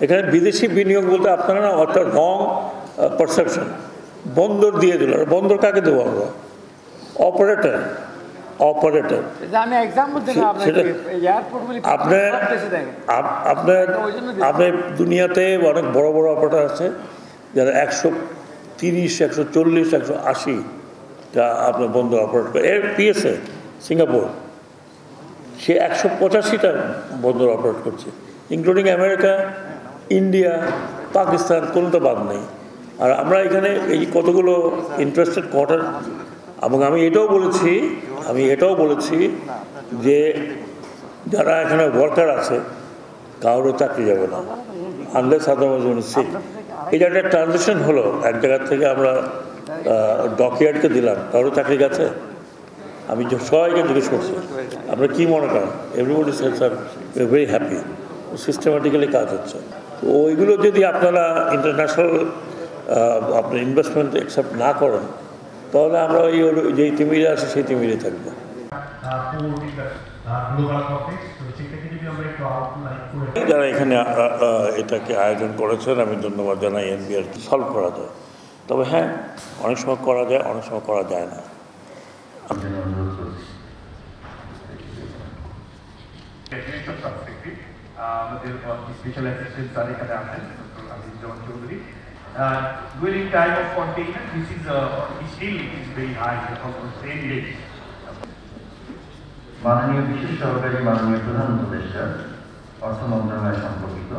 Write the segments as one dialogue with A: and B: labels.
A: এখানে বিদেশি বিনিয়োগ বলতে আপনারা না একটা রং পারসেপশন। বন্দর দিয়ে দিল, বন্দর কাকে দেবো আমরা? অপারেটর। আপনার দুনিয়াতে অনেক বড় বড় অপারেটর আছে যারা 130, 140, 180 আপনার বন্দর অপারেট করে। পিএসএ সিঙ্গাপুর সে 185টা বন্দর অপারেট করছে, ইনক্লুডিং আমেরিকা, ইন্ডিয়া, পাকিস্তান, কোনোটা বাদ নেই। আর আমরা এখানে এই কতগুলো ইন্টারেস্টেড কোয়ার্টার, এবং আমি এটাও বলেছি যে যারা এখানে ওয়ার্কার আছে কারোর চাকরি যাবে না, আনলেস আদারওয়াইজ সিক। এটা একটা ট্রানজিশন হলো, এক জায়গা থেকে আমরা ডকইয়ার্ডকে দিলাম, কারোর চাকরি গেছে? আমি সবাইকে জিজ্ঞেস করছি আপনারা কী মনে করেন? Everybody said sir we are very happy. Systematically কাজ হচ্ছে। তো ওইগুলো যদি আপনারা ইন্টারন্যাশনাল আপনার ইনভেস্টমেন্ট অ্যাকসেপ্ট না করেন, তাহলে আমরা ওই যেই তিমিরে আছে সেই তিমিরে থাকবো। যারা এখানে এটাকে আয়োজন করেছেন আমি ধন্যবাদ জানাই। এনবিআর সলভ করা যায়, তবে হ্যাঁ অনেক সময় করা যায়, অনেক সময় করা যায় না।
B: আমাদের স্পেশাল অ্যাসিস্ট্যান্ট স্যার এখানে আছেন, doctor Aziz Zaman Chowdhury. During time of containment, this is still it is very high, almost 10 days.
C: মাননীয় বিশেষ সহকারী মাননীয় প্রধান উপদেষ্টা অর্থ মন্ত্রণালয় সম্পর্কিত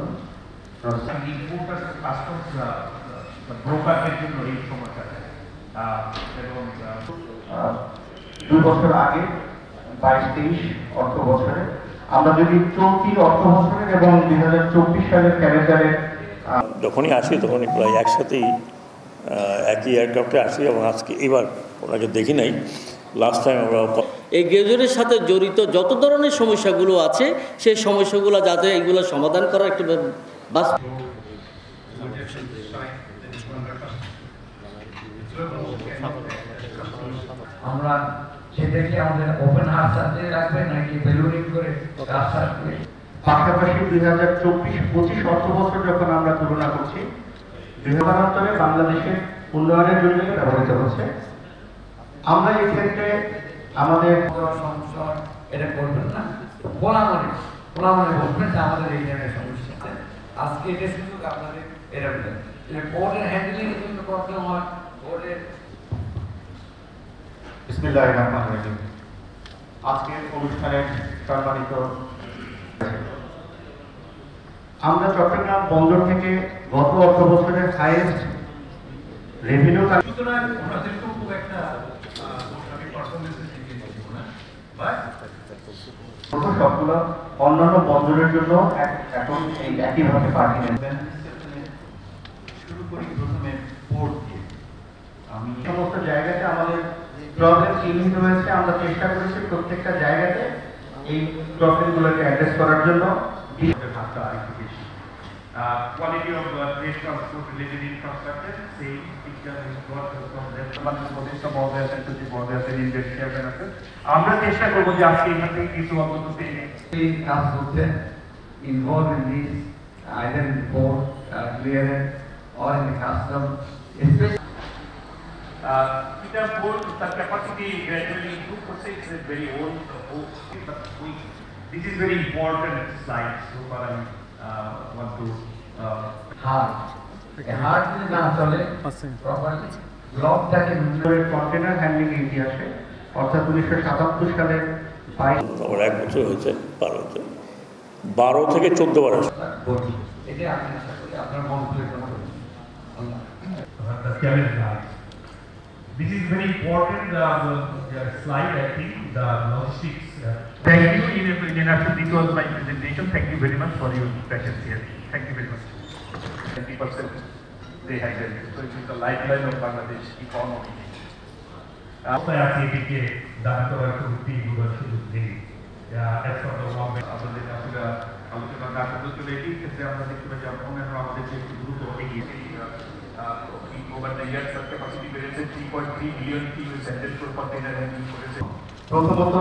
B: ব্রোকারদের জন্য এই সমস্যাটা এবং
C: 2 বছর আগে 22-23 অর্থ বছরে আমরা যদি চলতি অর্থ বছরের এবং 2024 সালের ক্যালেন্ডারের
A: যখনই আসি তখনই প্রায় একসাথেই একই এয়ারক্রাফটে আসি, এবং আজকে এবার ওনাকে দেখি নাই। লাস্ট টাইম আমরা
D: এই গেজরের সাথে জড়িত যত ধরনের সমস্যাগুলো আছে সেই সমস্যাগুলো যাতে এগুলো সমাধান করার একটা
E: আমরা সেটাকে আমাদের ওপেন হার্ট সার্জারি রাখবেন নাকি বেলুনিং করে
C: পাশাপাশি 2024-25 অর্থ বছর যখন আমরা তুলনা করছি, বৃহদায়তনে বাংলাদেশের উন্নয়নের জন্য ব্যবহৃত হচ্ছে। আমরা এই ক্ষেত্রে আমাদের
E: সমস্যা এটা করবেন না, বলা মনে বলবেন যে আমাদের এই ধরনের সমস্যা আজকে এটা সুযোগ আপনাদের এটা বোর্ডের হ্যান্ডেলিং এর জন্য প্রবলেম হয়, বোর্ডের
C: বিসমিল্লাহির রহমানির রহিম। আজকের অনুষ্ঠানের সম্মানিত, আমরা চট্টগ্রাম বন্দর থেকে গত অর্থ বছরের হাইয়েস্ট রেভিনিউ সবগুলো অন্যান্য বন্দরের জন্য এখন এই একইভাবে পাঠিয়ে নেবেন। শুরু করি প্রথমে পোর্ট দিয়ে। আমি সমস্ত জায়গাতে আমাদের প্রবলেম চিহ্নিত হয়েছে, আমরা চেষ্টা করেছি প্রত্যেকটা জায়গাতে এই প্রবলেমগুলোকে অ্যাড্রেস করার জন্য।
B: Quality of trade transport related infrastructure, same picture is got from that. প্রতিষ্ঠা মহোদয় আছেন, সচিব মহোদয় আছেন, ইন্ডিয়ান চেয়ারম্যান আছেন। আমরা চেষ্টা করবো যে আজকে এখান থেকে কিছু অন্তত
E: এই কাজ করতে involve in this either in port clearance or in custom
B: Peter Port, the capacity gradually improved. It's a very old, but this is very important slide. So far, I want to
E: hard যদি না চলে properly ব্লকটাকে
C: container handling ইতিহাসে অর্থাৎ 1977 সালে
A: 1 বছর হয়েছে, পার হয়েছে 12 থেকে 14 বার আসে।
E: এটা আপনি আশা করি আপনার মন খুলে করবেন।
B: This is very important, the slide, I think, the logistics. Thank you, Indian National. This was my presentation. Thank you very much for your presence here. Thank you very much. 20% they had it. So it is the lifeline of Bangladesh economy.
F: আপনার এটিকে দাবি করার প্রবৃত্তিগুলো সুযোগ নেই।
B: আমাদের আসলে আলোচনা না করতে চলে এটির ক্ষেত্রে আমরা দেখতে পাই যে অন্যান্য আমাদের যে একটু দ্রুত এগিয়ে over the years the capacity বেড়েছে 3.3 billion TEU central container handling করেছে।
C: প্রথমত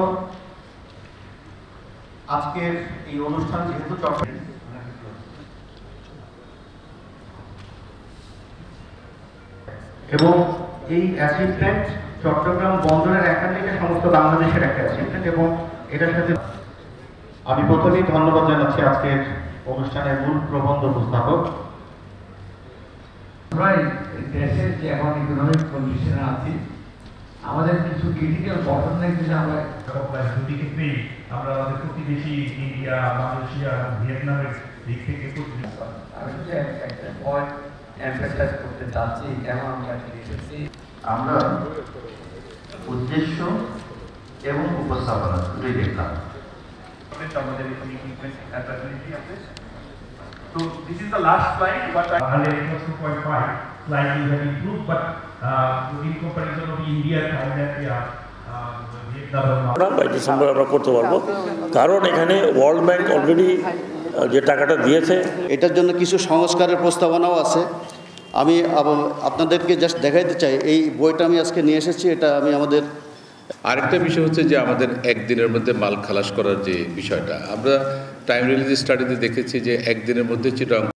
C: আজকের এই অনুষ্ঠান যেহেতু এবং এই অ্যাচিভমেন্ট চট্টগ্রাম বন্দরের একাধিক সমস্ত বাংলাদেশের একটা অ্যাচিভমেন্ট এবং এটার সাথে আমি প্রথমেই ধন্যবাদ জানাচ্ছি আজকের অনুষ্ঠানের মূল প্রবন্ধ উপস্থাপক।
E: আমরা দেশের যে এখন ইকোনমিক কন্ডিশনে আছি আমাদের কিছু ক্রিটিক্যাল বটলনেক যদি আমরা
F: দুটি ক্ষেত্রেই আমরা আমাদের প্রতিবেশী ইন্ডিয়া, মালয়েশিয়া এবং ভিয়েতনামের দিক থেকে
E: আমি যদি একটা পয়েন্ট এমফাসাইজ করতে চাচ্ছি কেন আমরা এখানে এসেছি।
C: আমরা উদ্দেশ্য এবং উপস্থাপনা দুটোই দেখলাম।
B: So this is the last slide. What I
F: earlier it was 2.5, slightly have improved, but in comparison of India, Thailand, Vietnam,
A: আমরা বাই ডিসেম্বর আমরা করতে পারবো, কারণ এখানে ওয়ার্ল্ড ব্যাংক অলরেডি যে টাকাটা দিয়েছে।
G: এটার জন্য কিছু সংস্কারের প্রস্তাবনাও আছে। আমি আপনাদেরকে জাস্ট দেখাইতে চাই, এই বইটা আমি আজকে নিয়ে এসেছি, এটা আমি আমাদের
H: আরেকটা বিষয় হচ্ছে যে আমাদের একদিনের মধ্যে মাল খালাস করার যে বিষয়টা, আমরা টাইম রিলিজ স্টাডিতে দেখেছি যে একদিনের মধ্যে চিটাগাং